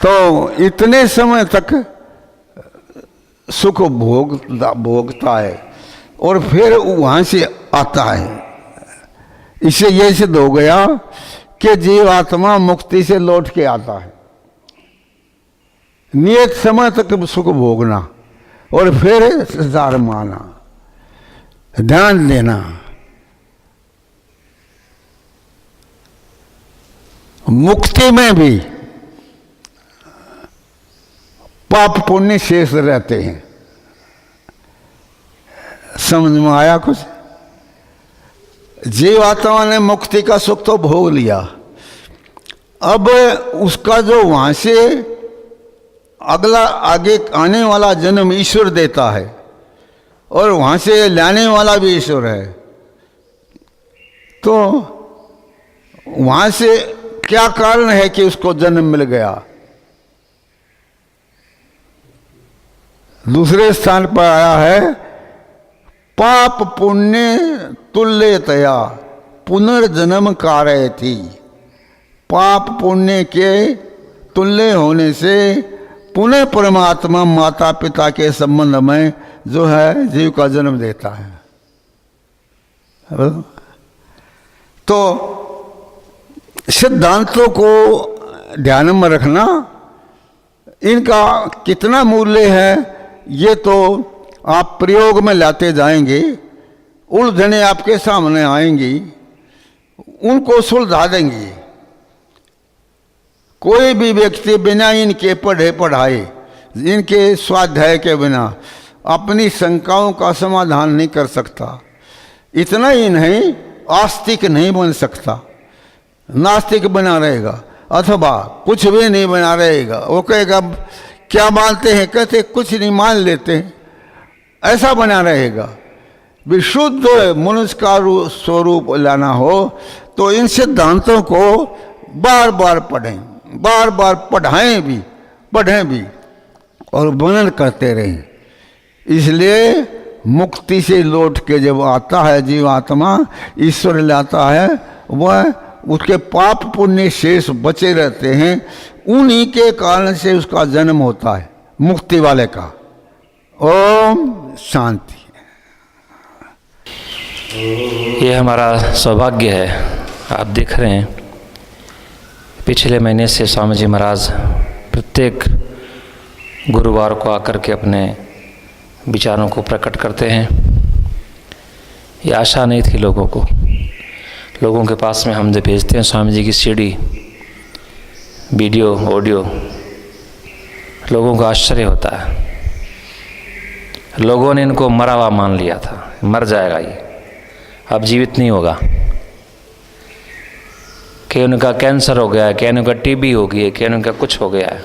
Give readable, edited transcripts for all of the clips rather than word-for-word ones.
तो इतने समय तक सुख भोगता है और फिर वहाँ से आता है। इससे यह सिद्ध हो गया कि जीव आत्मा मुक्ति से लौट के आता है। नियत समय तक सुख भोगना और फिर संसार माना, ध्यान देना। मुक्ति में भी पाप पुण्य शेष रहते हैं। समझ में आया कुछ? जीवात्मा ने मुक्ति का सुख तो भोग लिया, अब उसका जो वहां से अगला आगे आने वाला जन्म ईश्वर देता है और वहां से लाने वाला भी ईश्वर है। तो वहां से क्या कारण है कि उसको जन्म मिल गया? दूसरे स्थान पर आया है, पाप पुण्य तुल्यतया पुनर्जन्म कार्य थी। पाप पुण्य के तुल्य होने से पुनः परमात्मा माता पिता के संबंध में जो है जीव का जन्म देता है। तो सिद्धांतों को ध्यान में रखना, इनका कितना मूल्य है ये तो आप प्रयोग में लाते जाएंगे, उलझने आपके सामने आएंगी, उनको सुलझा देंगे। कोई भी व्यक्ति बिना इनके पढ़े पढ़ाए, इनके स्वाध्याय के बिना अपनी शंकाओं का समाधान नहीं कर सकता। इतना ही नहीं, आस्तिक नहीं बन सकता, नास्तिक बना रहेगा, अथवा कुछ भी नहीं बना रहेगा। वो कहेगा क्या मानते हैं, कहते कुछ नहीं मान लेते हैं, ऐसा बना रहेगा। विशुद्ध मनुष्य का स्वरूप लाना हो तो इन सिद्धांतों को बार बार पढ़ें, बार बार पढ़ाएं भी और मनन करते रहें। इसलिए मुक्ति से लौट के जब आता है जीवात्मा, ईश्वर लाता है, वह उसके पाप पुण्य शेष बचे रहते हैं। उन्हीं के कारण से उसका जन्म होता है मुक्ति वाले का। ओम शांति। ये हमारा सौभाग्य है। आप देख रहे हैं पिछले महीने से स्वामी जी महाराज प्रत्येक गुरुवार को आकर के अपने विचारों को प्रकट करते हैं। ये आशा नहीं थी लोगों के पास में हम जब भेजते हैं स्वामी जी की सीडी, वीडियो, ऑडियो, लोगों को आश्चर्य होता है। लोगों ने इनको मरा हुआ मान लिया था, मर जाएगा ये, अब जीवित नहीं होगा। कि उनका कैंसर हो गया है, कि उनका टीबी हो गई है, कि उनका कुछ हो गया है।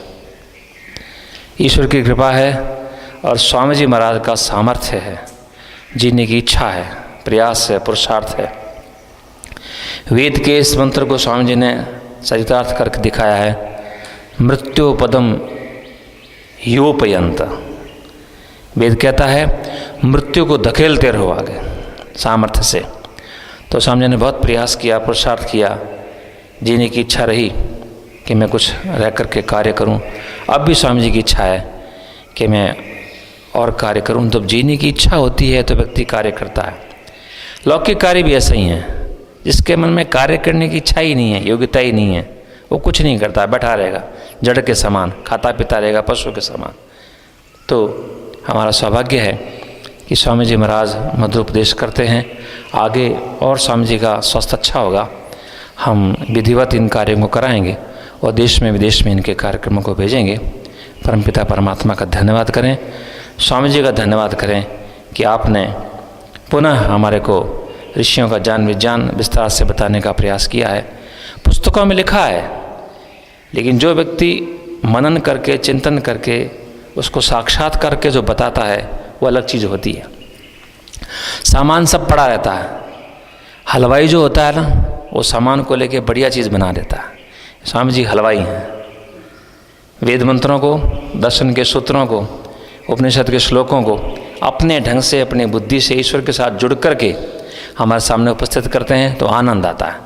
ईश्वर की कृपा है और स्वामी जी महाराज का सामर्थ्य है, जीने की इच्छा है, प्रयास है, पुरुषार्थ है। वेद के इस मंत्र को स्वामी जी ने चरितार्थ करके दिखाया है, मृत्यु पदम योपयंत। वेद कहता है मृत्यु को धकेलते रहो आगे सामर्थ्य से। तो स्वामी जी ने बहुत प्रयास किया, पुरुषार्थ किया, जीने की इच्छा रही कि मैं कुछ रह कर के कार्य करूं। अब भी स्वामी जी की इच्छा है कि मैं और कार्य करूं। तो जीने की इच्छा होती है तो व्यक्ति कार्य करता है। लौकिक कार्य भी ऐसा ही है, जिसके मन में कार्य करने की इच्छा ही नहीं है, योग्यता ही नहीं है, वो कुछ नहीं करता, बैठा रहेगा जड़ के समान, खाता पीता रहेगा पशु के समान। तो हमारा सौभाग्य है कि स्वामी जी महाराज मधुर उपदेश करते हैं। आगे और स्वामी जी का स्वास्थ्य अच्छा होगा, हम विधिवत इन कार्यों को कराएंगे और देश में विदेश में इनके कार्यक्रमों को भेजेंगे। परमपिता परमात्मा का धन्यवाद करें, स्वामी जी का धन्यवाद करें कि आपने पुनः हमारे को ऋषियों का ज्ञान विज्ञान विस्तार से बताने का प्रयास किया है। पुस्तकों में लिखा है, लेकिन जो व्यक्ति मनन करके, चिंतन करके, उसको साक्षात करके जो बताता है वो अलग चीज़ होती है। सामान सब पड़ा रहता है, हलवाई जो होता है ना, वो सामान को लेके बढ़िया चीज़ बना देता है। स्वामी जी हलवाई हैं। वेद मंत्रों को, दर्शन के सूत्रों को, उपनिषद के श्लोकों को अपने ढंग से, अपनी बुद्धि से ईश्वर के साथ जुड़ करके हमारे सामने उपस्थित करते हैं तो आनंद आता है।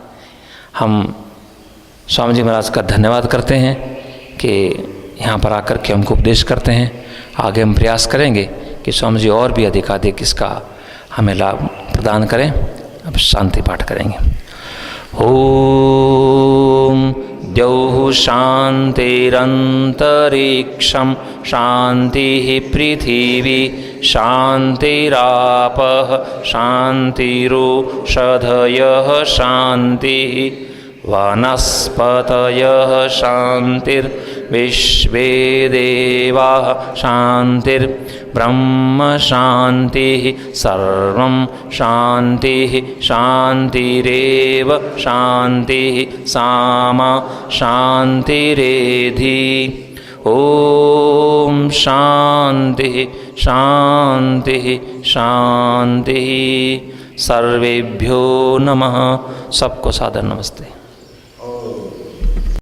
हम स्वामी जी महाराज का धन्यवाद करते हैं कि यहाँ पर आकर के हमको उपदेश करते हैं। आगे हम प्रयास करेंगे कि स्वामी जी और भी अधिकाधिक इसका हमें लाभ प्रदान करें। अब शांति पाठ करेंगे। ओम द्यौः शान्तिरन्तरिक्षं शान्तिः पृथिवी शान्तिरापः शान्तिरोषधयः शान्तिः वनस्पतयः शान्तिर्विश्वे देवाः शान्तिर्ब्रह्म शान्तिः सर्वं शान्तिः शान्तिरेव शान्तिः सामा शान्तिरेधि। ओम शान्तिः शान्तिः शान्तिः। सर्वेभ्यो नमः। सबको सादर नमस्ते।